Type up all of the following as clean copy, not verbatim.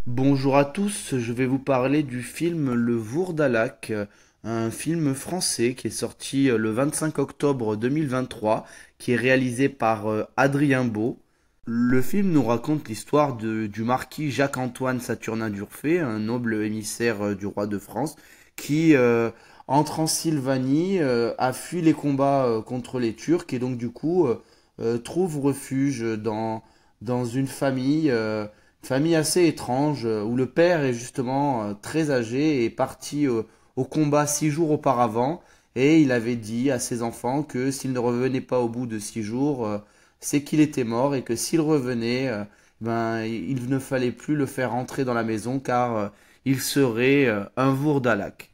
Bonjour à tous, je vais vous parler du film Le Vourdalac, un film français qui est sorti le 25 octobre 2023, qui est réalisé par Adrien Beau. Le film nous raconte l'histoire du marquis Jacques-Antoine Saturnin d'Urfé, un noble émissaire du roi de France, qui en Transylvanie a fui les combats contre les Turcs et donc du coup trouve refuge dans une famille assez étrange, où le père est justement très âgé et est parti au combat 6 jours auparavant, et il avait dit à ses enfants que s'il ne revenait pas au bout de 6 jours, c'est qu'il était mort, et que s'il revenait, ben, il ne fallait plus le faire entrer dans la maison, car il serait un Vourdalak.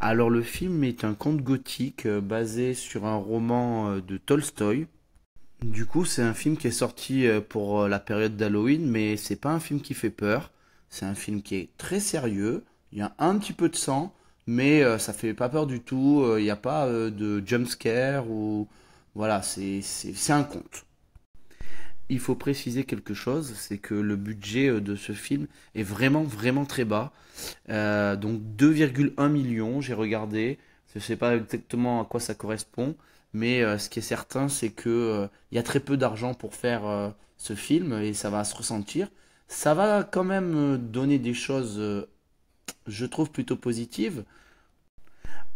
Alors le film est un conte gothique basé sur un roman de Tolstoï. Du coup, c'est un film qui est sorti pour la période d'Halloween, mais c'est pas un film qui fait peur. C'est un film qui est très sérieux. Il y a un petit peu de sang, mais ça fait pas peur du tout. Il n'y a pas de jump scare ou voilà, c'est un conte. Il faut préciser quelque chose, c'est que le budget de ce film est vraiment très bas. Donc 2,1 millions, j'ai regardé. Je ne sais pas exactement à quoi ça correspond, mais ce qui est certain, c'est que il y a très peu d'argent pour faire ce film et ça va se ressentir. Ça va quand même donner des choses, je trouve, plutôt positives.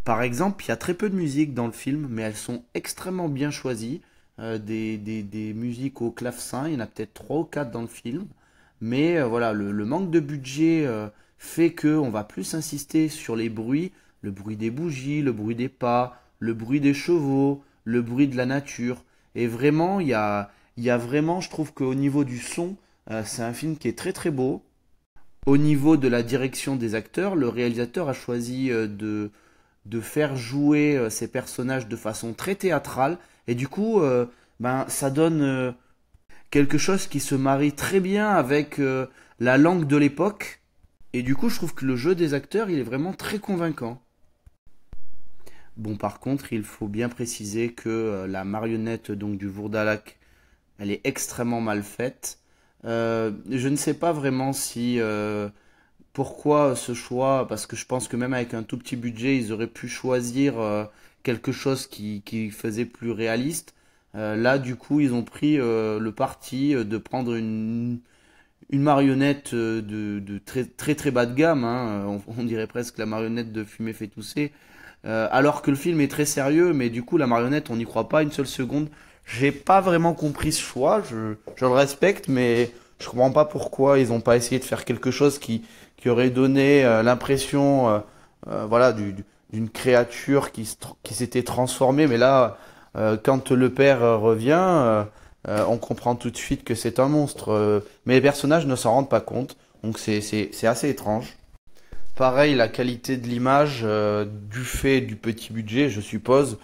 Par exemple, il y a très peu de musique dans le film, mais elles sont extrêmement bien choisies. Des musiques au clavecin, il y en a peut-être 3 ou 4 dans le film. Mais voilà, le manque de budget fait qu'on va plus insister sur les bruits, le bruit des bougies, le bruit des pas, le bruit des chevaux, le bruit de la nature. Et vraiment, il y a vraiment, je trouve qu'au niveau du son, c'est un film qui est très beau. Au niveau de la direction des acteurs, le réalisateur a choisi de faire jouer ces personnages de façon très théâtrale. Et du coup, ben, ça donne quelque chose qui se marie très bien avec la langue de l'époque. Et du coup, je trouve que le jeu des acteurs, il est vraiment très convaincant. Bon, par contre, il faut bien préciser que la marionnette donc du Vourdalak, elle est extrêmement mal faite. Je ne sais pas vraiment si pourquoi ce choix, parce que je pense que même avec un tout petit budget, ils auraient pu choisir quelque chose qui faisait plus réaliste. Là, du coup, ils ont pris le parti de prendre une marionnette de très bas de gamme, hein. On dirait presque la marionnette de Fumer fait tousser. Alors que le film est très sérieux, mais du coup, la marionnette, on n'y croit pas une seule seconde. J'ai pas vraiment compris ce choix, je le respecte, mais je comprends pas pourquoi ils n'ont pas essayé de faire quelque chose qui aurait donné l'impression voilà, d'une créature qui s'était transformée. Mais là, quand le père revient, on comprend tout de suite que c'est un monstre. Mais les personnages ne s'en rendent pas compte, donc c'est assez étrange. Pareil, la qualité de l'image, du fait du petit budget, je suppose,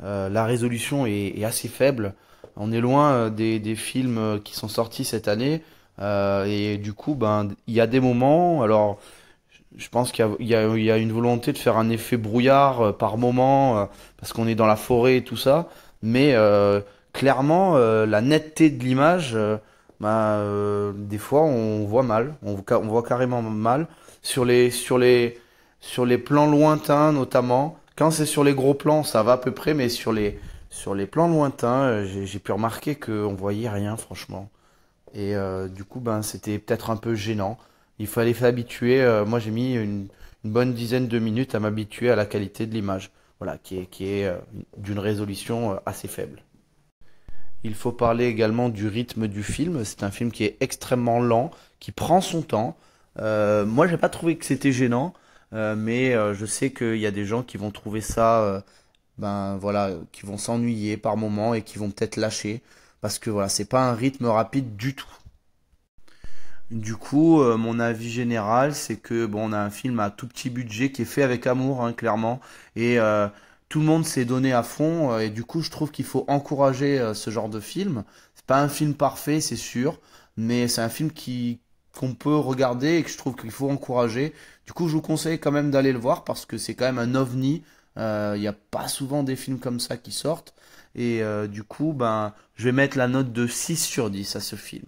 la résolution est assez faible. On est loin des films qui sont sortis cette année. Et du coup, ben, il y a des moments. Alors, je pense qu'il y a une volonté de faire un effet brouillard par moment, parce qu'on est dans la forêt et tout ça. Mais clairement, la netteté de l'image, bah, des fois, on voit mal. On voit carrément mal sur les plans lointains notamment. Quand c'est sur les gros plans, ça va à peu près, mais sur les plans lointains, j'ai pu remarquer qu'on voyait rien, franchement. Et du coup, ben, c'était peut-être un peu gênant. Il fallait s'habituer. Moi, j'ai mis une bonne dizaine de minutes à m'habituer à la qualité de l'image, voilà, qui est d'une résolution assez faible. Il faut parler également du rythme du film. C'est un film qui est extrêmement lent, qui prend son temps. Moi, j'ai pas trouvé que c'était gênant, mais je sais qu'il y a des gens qui vont trouver ça, ben voilà, qui vont s'ennuyer par moment et qui vont peut-être lâcher parce que voilà, c'est pas un rythme rapide du tout. Du coup, mon avis général, c'est que bon, on a un film à tout petit budget qui est fait avec amour, hein, clairement, et tout le monde s'est donné à fond, et du coup, je trouve qu'il faut encourager ce genre de film. C'est pas un film parfait, c'est sûr, mais c'est un film qui qu'on peut regarder et que je trouve qu'il faut encourager. Du coup, je vous conseille quand même d'aller le voir parce que c'est quand même un ovni. Il n'y a pas souvent des films comme ça qui sortent, et du coup, ben, je vais mettre la note de 6 sur 10 à ce film.